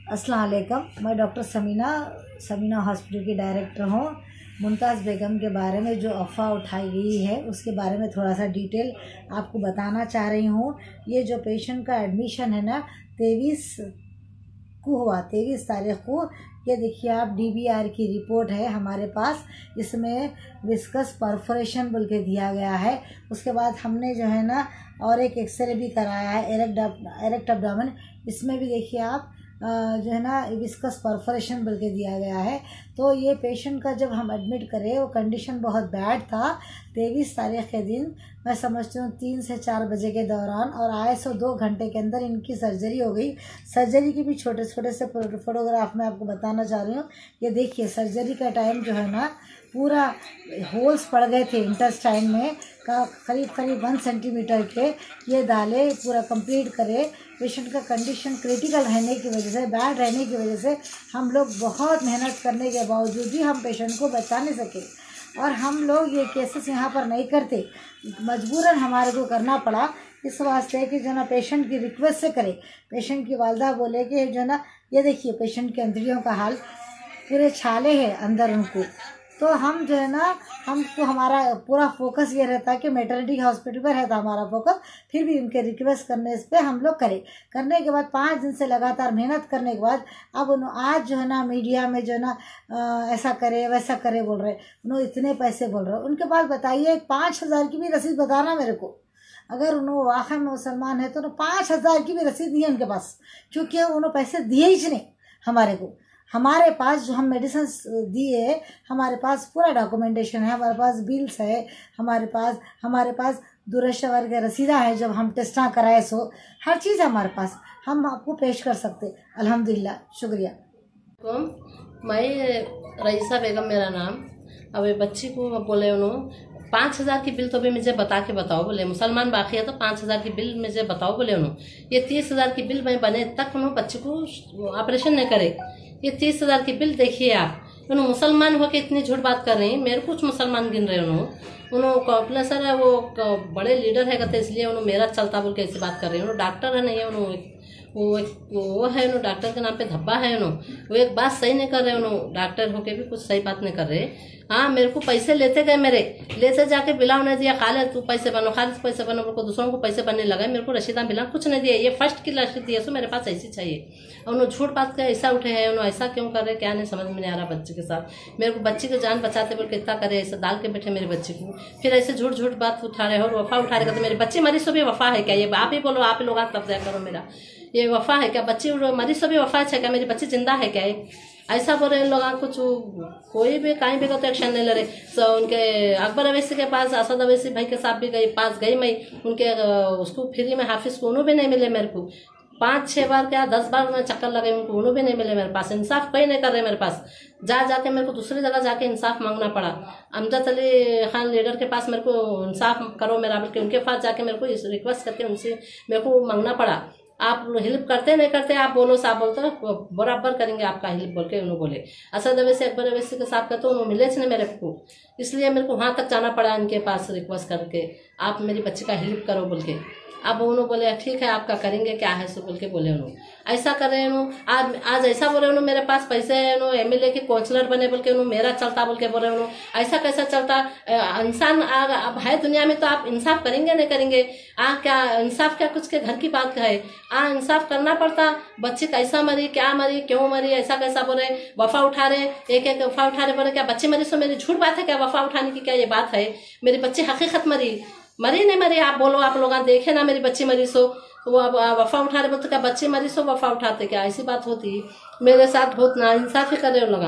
अस्सलाम वालेकुम। मैं डॉक्टर समीना हॉस्पिटल की डायरेक्टर हूँ। मुमताज़ बेगम के बारे में जो अफ़वाह उठाई गई है उसके बारे में थोड़ा सा डिटेल आपको बताना चाह रही हूँ। ये जो पेशेंट का एडमिशन है ना 23 को हुआ, 23 तारीख को। ये देखिए आप DBR की रिपोर्ट है हमारे पास। इसमें विस्कस परफोरेशन बोल के दिया गया है। उसके बाद हमने जो है ना और एक एक्सरे भी कराया है एरेक्ट एब्डोमेन। इसमें भी देखिए आप जो है ना विस्कस परफोरेशन बोल के दिया गया है। तो ये पेशेंट का जब हम एडमिट करें वो कंडीशन बहुत बैड था। 23 तारीख के दिन मैं समझती हूँ 3 से 4 बजे के दौरान और आए सो 2 घंटे के अंदर इनकी सर्जरी हो गई। सर्जरी की भी छोटे छोटे से फोटोग्राफ मैं आपको बताना चाह रही हूँ। ये देखिए सर्जरी का टाइम जो है ना पूरा होल्स पड़ गए थे इंटेस्टाइन में का करीब 1 सेंटीमीटर के। ये दाले पूरा कंप्लीट करे। पेशेंट का कंडीशन क्रिटिकल रहने की वजह से, बैड रहने की वजह से हम लोग बहुत मेहनत करने के बावजूद भी हम पेशेंट को बचा नहीं सके। और हम लोग ये केसेस यहाँ पर नहीं करते, मजबूरन हमारे को करना पड़ा। इस वास्ते कि जो ना पेशेंट की रिक्वेस्ट से करे। पेशेंट की वालदा बोले कि जो ना ये देखिए पेशेंट के अंतड़ियों का हाल, पूरे छाले हैं अंदर उनको। तो हम जो है ना हमको हमारा पूरा फोकस ये रहता है कि मैटरनिटी हॉस्पिटल पर रहता हमारा फोकस। फिर भी उनके रिक्वेस्ट करने पे हम लोग करें। करने के बाद 5 दिन से लगातार मेहनत करने के बाद अब आज जो है ना मीडिया में जो है ना ऐसा करे वैसा करे बोल रहे, उन्होंने इतने पैसे बोल रहे। उनके पास बताइए 5,000 की भी रसीद बताना मेरे को। अगर उन्होंने वाकई में मुसलमान है तो 5,000 की भी रसीद नहीं है उनके पास, क्योंकि उन्होंने पैसे दिए ही नहीं हमारे को। हमारे पास जो हम मेडिसिन दिए, हमारे पास पूरा डॉक्यूमेंटेशन है, हमारे पास बिल्स है, हमारे पास दुरश्तवर के रसीदा है जब हम टेस्टा कराए सो हर चीज़ हमारे पास, हम आपको पेश कर सकते। अल्हम्दुलिल्लाह, शुक्रिया। मैं रईसा बेगम मेरा नाम। अब ये बच्ची को बोले उन्होंने 5,000 की बिल तो भी मुझे बता के बताओ बोले, मुसलमान बाकी है तो 5,000 की बिल मुझे बताओ बोले उन्होंने। ये 30,000 की बिल मैं बने तक उन्होंने बच्ची को ऑपरेशन नहीं करे। ये 30,000 की बिल देखिए आप। उन्होंने मुसलमान होकर इतनी झूठ बात कर रहे हैं। मेरे कुछ मुसलमान गिन रहे उन्होंने सर है वो बड़े लीडर है कहते इसलिए उन्होंने मेरा चलता बोल के ऐसी बात कर रहे हैं। उन्होंने डॉक्टर है नहीं है, उन्होंने वो है उन्होंने डॉक्टर के नाम पे धब्बा है उन्होंने। वो एक बात सही नहीं कर रहे उन्होंने, डॉक्टर होके भी कुछ सही बात नहीं कर रहे। हाँ मेरे को पैसे लेते गए, मेरे लेते जाके बिला उन्हें दिया, खा ले तू पैसे बनो, खाली पैसे बनो। मेरे को दूसरों को पैसे बनने लगा, मेरे को रसीदा मिला कुछ नहीं दिया। ये फर्स्ट की रसीद दिया सो मेरे पास ऐसी चाहिए। और उन्होंने झूठ बात कर ऐसा उठे हैं, उन्होंने ऐसा क्यों कर रहे क्या नहीं समझ में नहीं आ रहा बच्चे के साथ। मेरे को बच्ची की जान बचाते बोल के इतना करे, ऐसा डाल के बैठे मेरी बच्ची को, फिर ऐसे झूठ बात उठा रहे हो और वफा उठा रहे। तो मेरी बच्ची मरी सो भी वफा है क्या? ये आप ही बोलो, आप ही लोग कब्जा करो मेरा। ये वफा है क्या? बच्ची मरी सो भी वफा है क्या? मेरी बच्ची जिंदा है क्या? ऐसा बोल रहे लोग। कुछ कोई भी कहीं भी तो एक्शन नहीं ले रहे। सो उनके अकबर अवैसी के पास, असद अवैसी भाई के साथ भी पास गई मैं, उनके उसको फ्री में हाफिज को उन्होंने भी नहीं मिले मेरे को। 5-6 बार क्या 10 बार मैं चक्कर लगे, उनको उन्होंने भी नहीं मिले मेरे पास। इंसाफ कोई नहीं कर रहे मेरे पास। जाके मेरे को दूसरी जगह जाके इंसाफ मांगना पड़ा। अमजद अली खान लीडर के पास मेरे को इंसाफ करो मेरा बोल के उनके पास जाके मेरे को रिक्वेस्ट करके उनसे मेरे को मांगना पड़ा। आप हेल्प करते नहीं करते, आप बोलो साहब बोलते बराबर करेंगे आपका हेल्प बोल के उन्होंने बोले। असद अवैसी अकबर अवैसी के साथ कहते उन्होंने मिले नहीं मेरे को, इसलिए मेरे को वहाँ तक जाना पड़ा इनके पास रिक्वेस्ट करके आप मेरी बच्ची का हेल्प करो बोल के। अब उन्होंने बोले ठीक है आपका करेंगे क्या है सो बोल के बोले उन्होंने। ऐसा कर रहे उन्होंने आज ऐसा बोले उन्होंने मेरे पास पैसे है, उन्होंने MLA के काउंसलर बने बोल के उन्होंने मेरा चलता बोल के बोले उन्होंने। ऐसा कैसा चलता? इंसान अब है दुनिया में तो आप इंसाफ करेंगे नहीं करेंगे? क्या इंसाफ क्या कुछ के घर की बात है? इंसाफ करना पड़ता। बच्ची कैसा मरी, क्या मरी, क्यों मरी, ऐसा कैसा बोले? वफा उठा रहे, एक वफा उठा रहे। बोले क्या बच्ची मरी सो मेरी झूठ बात है क्या? वफा उठाने की क्या ये बात है? मेरी बच्ची हकीकत मरी नहीं मरी? आप बोलो, आप लोग देखे ना मेरी बच्ची मरी सो वो अब वफा उठा रहे बोलते क्या बच्ची मरी सो वफा उठाते क्या? ऐसी बात होती। मेरे साथ बहुत नाइंसाफी कर रहे हो लोग।